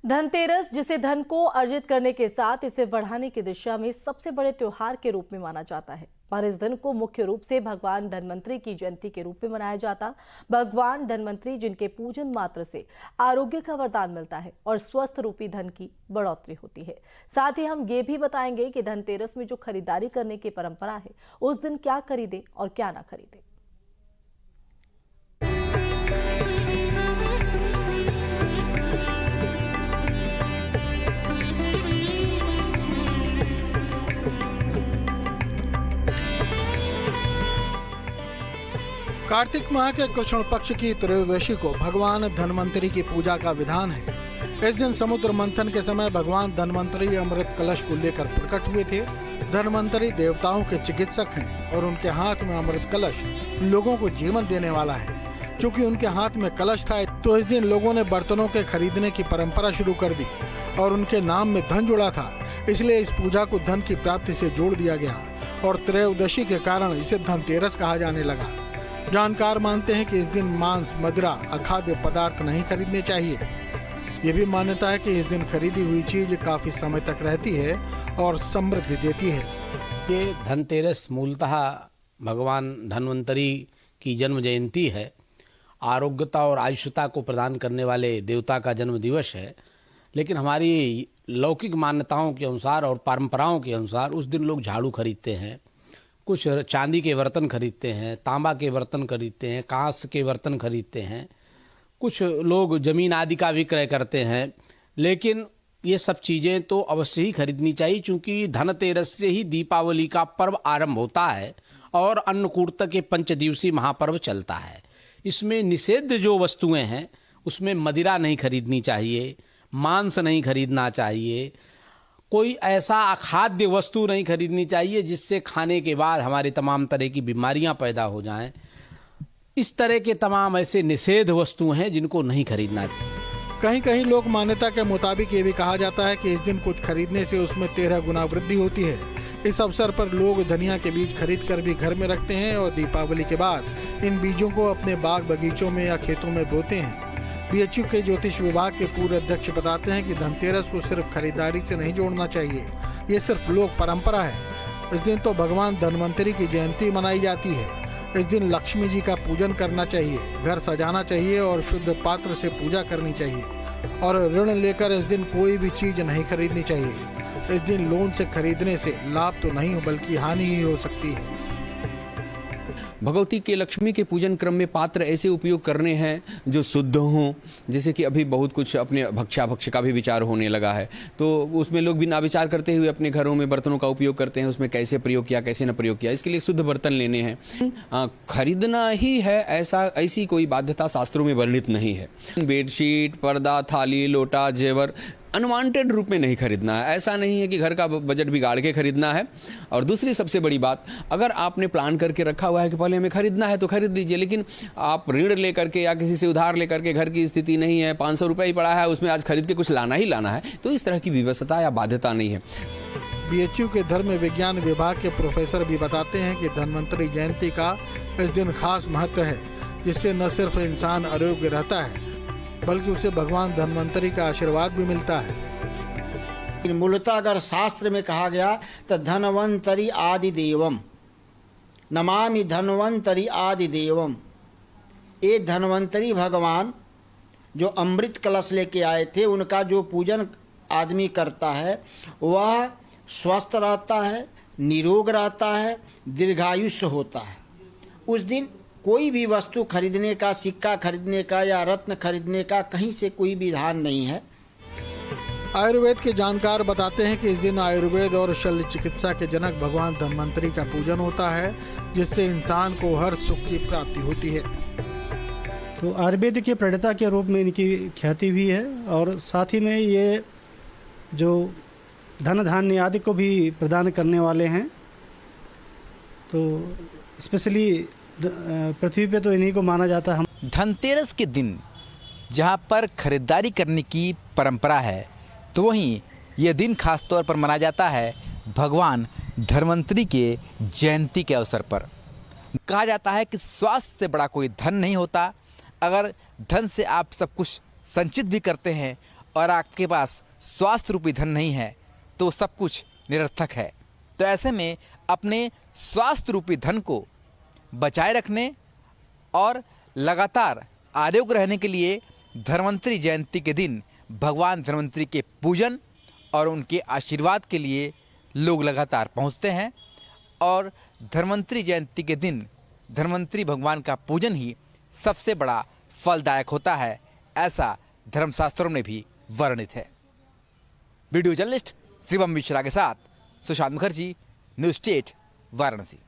धनतेरस, जिसे धन को अर्जित करने के साथ इसे बढ़ाने की दिशा में सबसे बड़े त्योहार के रूप में माना जाता है। पर इस दिन को मुख्य रूप से भगवान धनवंतरी की जयंती के रूप में मनाया जाता। भगवान धनवंतरी जिनके पूजन मात्र से आरोग्य का वरदान मिलता है और स्वस्थ रूपी धन की बढ़ोतरी होती है। साथ ही हम ये भी बताएंगे कि धनतेरस में जो खरीदारी करने की परंपरा है, उस दिन क्या खरीदें और क्या ना खरीदें। कार्तिक माह के कृष्ण पक्ष की त्रयोदशी को भगवान धनवंतरी की पूजा का विधान है। इस दिन समुद्र मंथन के समय भगवान धनवंतरी अमृत कलश को लेकर प्रकट हुए थे। धनवंतरी देवताओं के चिकित्सक हैं और उनके हाथ में अमृत कलश लोगों को जीवन देने वाला है। चूँकि उनके हाथ में कलश था, तो इस दिन लोगों ने बर्तनों के खरीदने की परंपरा शुरू कर दी और उनके नाम में धन जुड़ा था, इसलिए इस पूजा को धन की प्राप्ति से जोड़ दिया गया और त्रयोदशी के कारण इसे धनतेरस कहा जाने लगा। जानकार मानते हैं कि इस दिन मांस, मदिरा, अखाद्य पदार्थ नहीं खरीदने चाहिए। ये भी मान्यता है कि इस दिन खरीदी हुई चीज काफी समय तक रहती है और समृद्धि देती है। ये धनतेरस मूलतः भगवान धन्वंतरी की जन्म जयंती है। आरोग्यता और आयुष्यता को प्रदान करने वाले देवता का जन्म दिवस है। लेकिन हमारी लौकिक मान्यताओं के अनुसार और परंपराओं के अनुसार उस दिन लोग झाड़ू खरीदते हैं, कुछ चांदी के बर्तन खरीदते हैं, तांबा के बर्तन खरीदते हैं, कांस्य के बर्तन खरीदते हैं, कुछ लोग जमीन आदि का विक्रय करते हैं। लेकिन ये सब चीज़ें तो अवश्य ही खरीदनी चाहिए, क्योंकि धनतेरस से ही दीपावली का पर्व आरंभ होता है और अन्नकूट के 5 दिवसीय महापर्व चलता है। इसमें निषिद्ध जो वस्तुएं हैं उसमें मदिरा नहीं खरीदनी चाहिए, मांस नहीं खरीदना चाहिए, कोई ऐसा अखाद्य वस्तु नहीं खरीदनी चाहिए जिससे खाने के बाद हमारे तमाम तरह की बीमारियां पैदा हो जाएं। इस तरह के तमाम ऐसे निषेध वस्तु हैं जिनको नहीं खरीदना चाहिए। कहीं कहीं लोक मान्यता के मुताबिक ये भी कहा जाता है कि इस दिन कुछ खरीदने से उसमें 13 गुना वृद्धि होती है। इस अवसर पर लोग धनिया के बीज खरीद कर भी घर में रखते हैं और दीपावली के बाद इन बीजों को अपने बाग बगीचों में या खेतों में बोते हैं। बीएचयू के ज्योतिष विभाग के पूर्व अध्यक्ष बताते हैं कि धनतेरस को सिर्फ खरीदारी से नहीं जोड़ना चाहिए, ये सिर्फ लोक परंपरा है। इस दिन तो भगवान धनवंतरी की जयंती मनाई जाती है। इस दिन लक्ष्मी जी का पूजन करना चाहिए, घर सजाना चाहिए और शुद्ध पात्र से पूजा करनी चाहिए और ऋण लेकर इस दिन कोई भी चीज नहीं खरीदनी चाहिए। इस दिन लोन से खरीदने से लाभ तो नहीं बल्कि हानि ही हो सकती है। भगवती के लक्ष्मी के पूजन क्रम में पात्र ऐसे उपयोग करने हैं जो शुद्ध हों। जैसे कि अभी बहुत कुछ अपने भक्ष्य का भी विचार होने लगा है, तो उसमें लोग बिना विचार करते हुए अपने घरों में बर्तनों का उपयोग करते हैं। उसमें कैसे प्रयोग किया, कैसे न प्रयोग किया, इसके लिए शुद्ध बर्तन लेने हैं। खरीदना ही है ऐसी कोई बाध्यता शास्त्रों में वर्णित नहीं है। बेडशीट, पर्दा, थाली, लोटा, जेवर अनवांटेड रूप में नहीं खरीदना है। ऐसा नहीं है कि घर का बजट बिगाड़ के खरीदना है। और दूसरी सबसे बड़ी बात, अगर आपने प्लान करके रखा हुआ है कि पहले हमें खरीदना है तो खरीद लीजिए, लेकिन आप ऋण लेकर के या किसी से उधार लेकर के, घर की स्थिति नहीं है, 500 रुपये ही पड़ा है, उसमें आज खरीद के कुछ लाना ही लाना है, तो इस तरह की विवशता या बाध्यता नहीं है। बीएचयू के धर्म विज्ञान विभाग के प्रोफेसर भी बताते हैं कि धनवंतरी जयंती का इस दिन खास महत्व है, जिससे न सिर्फ इंसान आरोग्य रहता है बल्कि उसे भगवान धनवंतरी का आशीर्वाद भी मिलता है। मूलतः अगर शास्त्र में कहा गया तो धनवंतरी आदि देवम नमामि धनवंतरी आदि देवम। ये धनवंतरी भगवान जो अमृत कलश लेके आए थे, उनका जो पूजन आदमी करता है वह स्वस्थ रहता है, निरोग रहता है, दीर्घायुष्य होता है। उस दिन कोई भी वस्तु खरीदने का, सिक्का खरीदने का या रत्न खरीदने का कहीं से कोई विधान नहीं है। आयुर्वेद के जानकार बताते हैं कि इस दिन आयुर्वेद और शल्य चिकित्सा के जनक भगवान धनवंतरी का पूजन होता है, जिससे इंसान को हर सुख की प्राप्ति होती है। तो आयुर्वेद के प्रणेता के रूप में इनकी ख्याति भी है और साथ ही में ये जो धन धान्य आदि को भी प्रदान करने वाले हैं। तो स्पेशली पृथ्वी पे तो इन्हीं को माना जाता है। धनतेरस के दिन जहाँ पर खरीदारी करने की परंपरा है, तो वहीं यह दिन खास तौर पर मनाया जाता है भगवान धन्वंतरी के जयंती के अवसर पर। कहा जाता है कि स्वास्थ्य से बड़ा कोई धन नहीं होता। अगर धन से आप सब कुछ संचित भी करते हैं और आपके पास स्वास्थ्य रूपी धन नहीं है तो सब कुछ निरर्थक है। तो ऐसे में अपने स्वास्थ्य रूपी धन को बचाए रखने और लगातार आरोग्य रहने के लिए धन्वंतरी जयंती के दिन भगवान धन्वंतरी के पूजन और उनके आशीर्वाद के लिए लोग लगातार पहुंचते हैं। और धन्वंतरी जयंती के दिन धन्वंतरी भगवान का पूजन ही सबसे बड़ा फलदायक होता है, ऐसा धर्मशास्त्रों में भी वर्णित है। वीडियो जर्नलिस्ट शिवम मिश्रा के साथ सुशांत मुखर्जी, न्यूज़ स्टेट, वाराणसी।